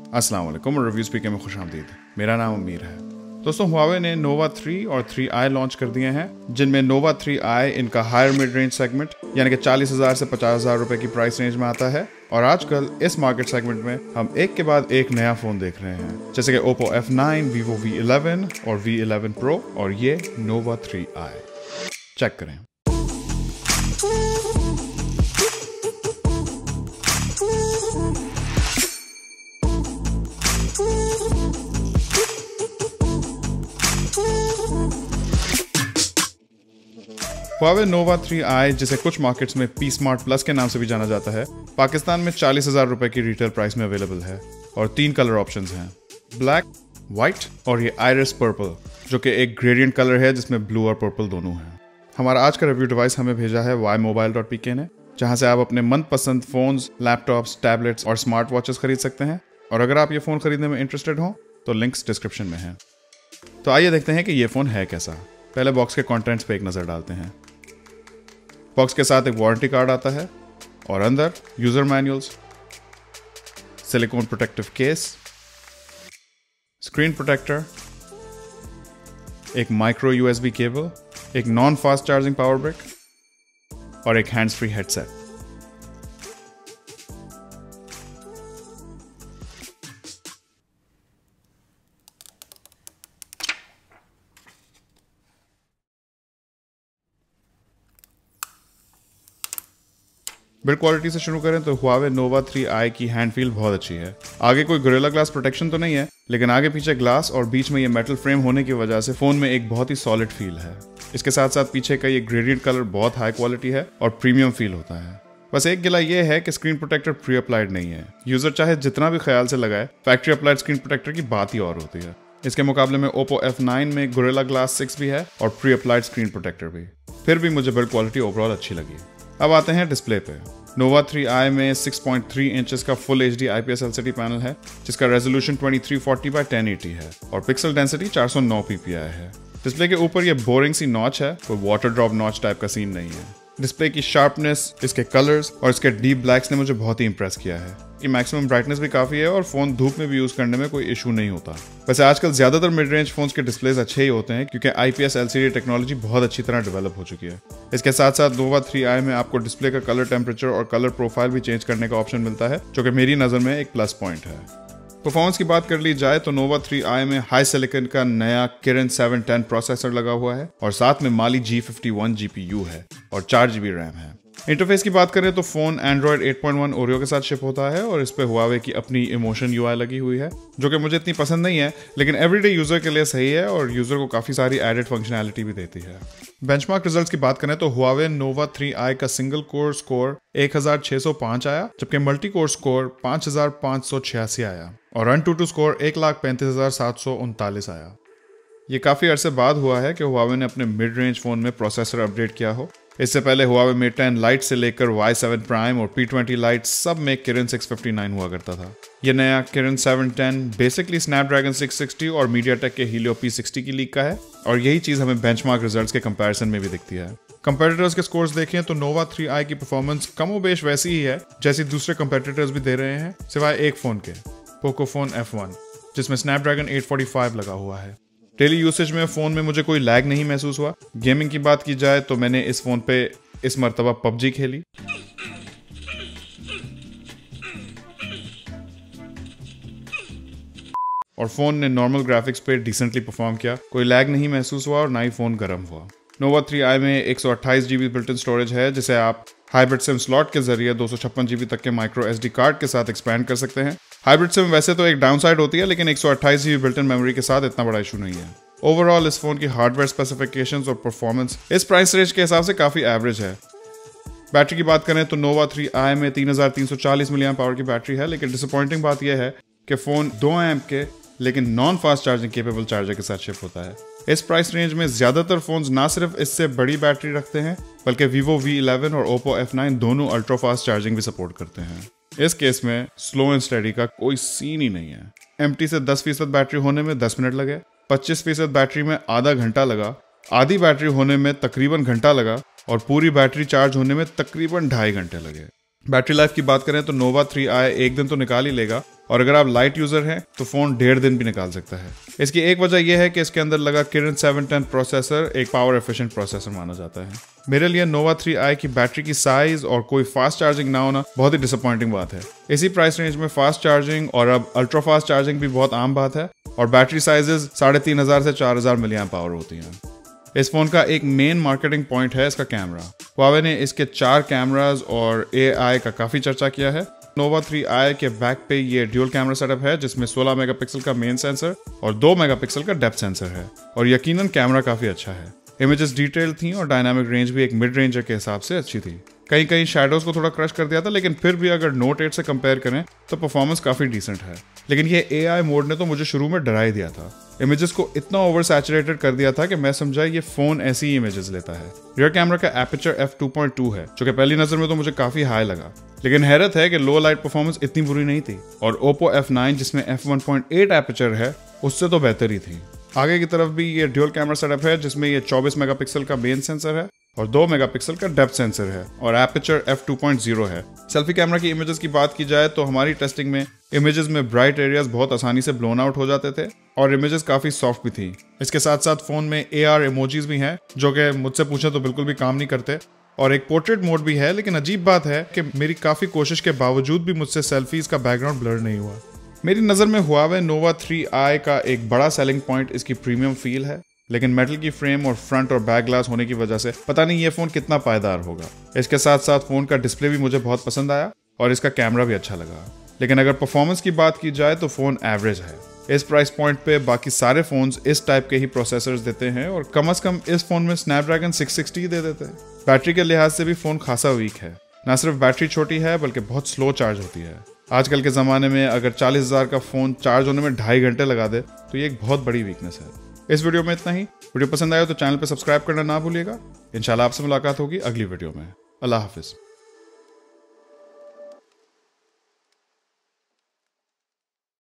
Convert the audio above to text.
अस्सलाम वालेकुम और रिव्यू स्पीकर में खुशामदीद। मेरा नाम अमीर है। दोस्तों, हुआवे ने नोवा 3 और 3i लॉन्च कर दिए हैं, जिनमें नोवा 3i इनका हायर मिड रेंज सेगमेंट यानी कि 40,000 से 50,000 रुपए की प्राइस रेंज में आता है। और आजकल इस मार्केट सेगमेंट में हम एक के बाद एक नया फोन देख रहे हैं, जैसे कि Oppo F9, Vivo V11 और V11 Pro और ये नोवा 3i। चेक करें। हुआवे नोवा 3i, जिसे कुछ मार्केट्स में P Smart Plus के नाम से भी जाना जाता है, पाकिस्तान में 40,000 रुपए की रिटेल प्राइस में अवेलेबल है और 3 कलर ऑप्शंस हैं, ब्लैक, व्हाइट और ये आयरिस पर्पल, जो कि एक ग्रेडियंट कलर है जिसमें ब्लू और पर्पल दोनों हैं। हमारा आज का रिव्यू डिवाइस हमें भेजा है ymobile.pk ने, जहां से आप अपने मनपसंद फोन्स, लैपटॉप्स, टैबलेट्स और स्मार्ट वॉचेस खरीद सकते हैं। और अगर आप ये फोन खरीदने में इंटरेस्टेड हो तो लिंक्स डिस्क्रिप्शन में हैं। तो आइए देखते हैं कि ये फोन है कैसा। पहले बॉक्स के कंटेंट्स पे एक नजर डालते हैं। बॉक्स के साथ एक वारंटी कार्ड आता है और अंदर user manuals, silicone protective case, screen protector, एक माइक्रो USB केबल, एक non fast charging power brick और एक hands free headset. Build quality से शुरू करें तो हुआवे नोवा 3i की हैंड फील बहुत अच्छी है। आगे कोई गोरिल्ला ग्लास प्रोटेक्शन तो नहीं है, लेकिन आगे पीछे ग्लास और बीच में ये मेटल फ्रेम होने की वजह से फोन में एक बहुत ही सॉलिड फील है। इसके साथ साथ पीछे का ये ग्रेडियंट कलर बहुत हाई क्वालिटी है और प्रीमियम फील होता है। बस एक गिला ये है कि स्क्रीन प्रोटेक्टर प्री अप्लाइड नहीं है। यूजर चाहे जितना भी ख्याल से लगाए, फैक्ट्री अप्लाइड स्क्रीन प्रोटेक्टर की बात ही और होती है। इसके मुकाबले में Oppo F9 में गोरिल्ला ग्लास 6 भी है और प्री अप्लाइड स्क्रीन प्रोटेक्टर भी। फिर भी मुझे बिल्ड क्वालिटी ओवरऑल अच्छी लगी। अब आते हैं डिस्प्ले पे। नोवा 3i में 6.3 इंचेस का full HD IPS LCD panel है, जिसका रेजोल्यूशन 2340 by 1080 है और पिक्सल डेंसिटी 409 ppi है। डिस्प्ले के ऊपर ये बोरिंग सी नॉच है, कोई वाटर ड्रॉप नॉच टाइप का सीन नहीं है। डिस्प्ले की शार्पनेस, इसके कलर्स और इसके डीप ब्लैक्स ने मुझे बहुत ही इंप्रेस किया है। कि मैक्सिमम ब्राइटनेस भी काफी है और फोन धूप में भी यूज करने में कोई इशू नहीं होता। वैसे आजकल ज्यादातर मिड रेंज फोन्स के डिस्प्लेस अच्छे ही होते हैं, क्योंकि IPS LCD टेक्नोलॉजी बहुत अच्छी तरह डेवलप हो चुकी है। इसके साथ साथ नोवा 3i में आपको डिस्प्ले का कलर टेम्परेचर और कलर प्रोफाइल भी चेंज करने का ऑप्शन मिलता है, जो कि मेरी नजर में एक प्लस पॉइंट है। परफॉर्मेंस की बात कर ली जाए तो नोवा 3i में हाई सिलिकॉन का नया किरण 710 प्रोसेसर लगा हुआ है और साथ में माली G51 GPU है और 4 GB रैम है। इंटरफेस की बात करें तो फोन Android 8.1 ओरियो के साथ शिप होता है और इस पे हुआवे की अपनी इमोशन UI लगी हुई है, जो कि मुझे इतनी पसंद नहीं है, लेकिन एवरीडे यूजर के लिए सही है और यूजर को काफी सारी एडेड फंक्शनैलिटी भी देती है। बेंचमार्क रिजल्ट्स की बात करें तो हुआवे नोवा 3i का सिंगल कोर स्कोर 1605 आया, जबकि मल्टी कोर स्कोर 5586 आया और AnTuTu स्कोर 1,35,739 आया। ये काफी अरसे बाद हुआ है कि हुआवे ने अपने मिड रेंज फोन में प्रोसेसर अपडेट किया हो। इससे पहले हुआवे Mate 10 Lite से लेकर Y7 Prime और P20 Lite सब में किरण 659 हुआ करता था। यह नया किरण 710 बेसिकली Snapdragon 660 और MediaTek के Helio P60 की लीक का है और यही चीज हमें बेंचमार्क रिजल्ट्स के कंपैरिजन में भी दिखती है। कंपेटिटर्स के स्कोर्स देखें तो नोवा 3i की परफॉर्मेंस कमोबेश वैसी ही है जैसी दूसरे कंपेटिटर्स भी दे रहे हैं, सिवाय एक फोन के, पोकोफोन F1, जिसमें Snapdragon 845 लगा हुआ है। डेली यूसेज में फोन में मुझे कोई लैग नहीं महसूस हुआ। गेमिंग की बात की जाए तो मैंने इस फोन पे इस मर्तबा PUBG खेली। और फोन ने नॉर्मल ग्राफिक्स पे डिसेंटली परफॉर्म किया, कोई लैग नहीं महसूस हुआ और ना ही फोन गर्म हुआ। नोवा 3i में 128 GB बिल्ट इन स्टोरेज है, जिसे आप हाइब्रिड सिम स्लॉट के जरिए 256 GB तक के माइक्रो SD कार्ड के साथ एक्सपैंड कर सकते हैं। हाइब्रिड सिम वैसे तो एक डाउनसाइड होती है, लेकिन 128 GB बिल्ट इन मेमोरी के साथ इतना बड़ा इशू नहीं है। ओवरऑल इस फोन की हार्डवेयर स्पेसिफिकेशंस और परफॉर्मेंस इस प्राइस रेंज के हिसाब से काफी एवरेज है। बैटरी की बात करें तो नोवा 3i में 3340 mAh की बैटरी है, लेकिन डिसअपॉइंटिंग बात यह है कि फोन 2 एम्प के लेकिन non fast charging capable charger के साथ शिप होता है। इस प्राइस रेंज में ज्यादातर फोन्स ना सिर्फ इससे बड़ी बैटरी रखते हैं, बल्कि Vivo V11 और Oppo F9 दोनों अल्ट्रा फास्ट चार्जिंग भी सपोर्ट करते हैं। इस केस में स्लो एंड स्टेडी का कोई सीन ही नहीं है। एम्प्टी से 10% बैटरी होने में 10 मिनट लगे, 25% बैटरी में आधा घंटा लगा, आधी बैटरी होने में तकरीबन घंटा लगा और पूरी बैटरी चार्ज होने में तकरीबन 2.5 घंटे लगे। बैटरी लाइफ की बात करें तो Nova 3i एक दिन तो निकाल ही लेगा, और अगर आप लाइट यूजर हैं तो फोन 1.5 दिन भी निकाल सकता है। इसकी एक वजह यह है कि इसके अंदर लगा Kirin 710 प्रोसेसर एक पावर एफिशिएंट प्रोसेसर माना जाता है। मेरे लिए Nova 3i की बैटरी की साइज और कोई फास्ट चार्जिंग ना होना बहुत ही डिसअपॉइंटिंग बात है। इसी प्राइस रेंज में फास्ट चार्जिंग और अब अल्ट्रा फास्ट चार्जिंग भी बहुत आम बात है, और बैटरी साइजेस 3500 से 4000 मिलियन पावर होती हैं। इस फोन का एक मेन मार्केटिंग पॉइंट है इसका कैमरा। Huawei ने इसके 4 कैमरास और AI का काफी चर्चा किया है। Nova 3i के बैक पे ये ड्यूल कैमरा सेटअप है, जिसमें 16 मेगापिक्सल का मेन सेंसर और 2 मेगापिक्सल का डेप्थ सेंसर है, और यकीनन कैमरा काफी अच्छा है। इमेजेस डिटेल थी और डायनामिक रेंज भी एक मिड रेंजर के हिसाब से अच्छी थी। कहीं कहीं शैडोज को थोड़ा क्रश कर दिया था, लेकिन फिर भी अगर Note 8 से कंपेयर करें तो परफॉर्मेंस काफी डिसेंट है। लेकिन ये AI मोड ने तो मुझे शुरू में डरा ही दिया था। इमेजेस को इतना ओवर सैचुरेटेड कर दिया था कि मैं समझा ये फोन ऐसी ही इमेजेस लेता है। रियर कैमरा का एपर्चर f2.2 है, जो कि पहली नजर में तो मुझे काफी हाई लगा, लेकिन हैरत है कि लो लाइट परफॉर्मेंस इतनी बुरी नहीं थी, और Oppo F9 जिसमें f1.8 एपर्चर है उससे तो बेहतर ही थी। आगे की तरफ भी ये ड्यूल कैमरा सेटअप है, जिसमें ये 24 मेगापिक्सल का मेन सेंसर है और 2 मेगापिक्सल का डेप्थ सेंसर है, और एपर्चर f2.0 है। सेल्फी कैमरा की इमेजेस की बात की जाए तो हमारी टेस्टिंग में इमेजेस में ब्राइट एरियाज बहुत आसानी से ब्लोन आउट हो जाते थे, और इमेजेस काफी सॉफ्ट भी थी। इसके साथ साथ फोन में AR इमोजीज भी हैं, जो कि मुझसे पूछे तो बिल्कुल भी काम नहीं करते, और एक पोर्ट्रेट मोड भी है। लेकिन अजीब बात है कि मेरी काफी कोशिश के बावजूद भी मुझसे सेल्फीज का बैकग्राउंड ब्लर नहीं हुआ। मेरी नजर में Huawei Nova 3i का एक बड़ा सेलिंग पॉइंट इसकी प्रीमियम फील है, लेकिन मेटल की फ्रेम और फ्रंट और बैक ग्लास होने की वजह से पता नहीं ये फोन कितना पायदार होगा। इसके साथ साथ फोन का डिस्प्ले भी मुझे बहुत पसंद आया, और इसका कैमरा भी अच्छा लगा। लेकिन अगर परफॉर्मेंस की बात की जाए तो फोन एवरेज है। इस प्राइस पॉइंट पे बाकी सारे फोन्स इस टाइप के ही प्रोसेसर्स देते हैं, और कम से कम इस फोन में स्नैपड्रैगन 660 दे देते हैं। बैटरी के लिहाज से भी फोन खासा वीक है। न सिर्फ बैटरी छोटी है बल्कि बहुत स्लो चार्ज होती है। आजकल के ज़माने में अगर 40,000 का फ़ोन चार्ज होने में 2.5 घंटे लगा दे तो ये एक बहुत बड़ी वीकनेस है। इस वीडियो में इतना ही। वीडियो पसंद आया तो चैनल पर सब्सक्राइब करना ना भूलिएगा। इंशाल्लाह आपसे मुलाकात होगी अगली वीडियो में। अल्लाह हाफिज़।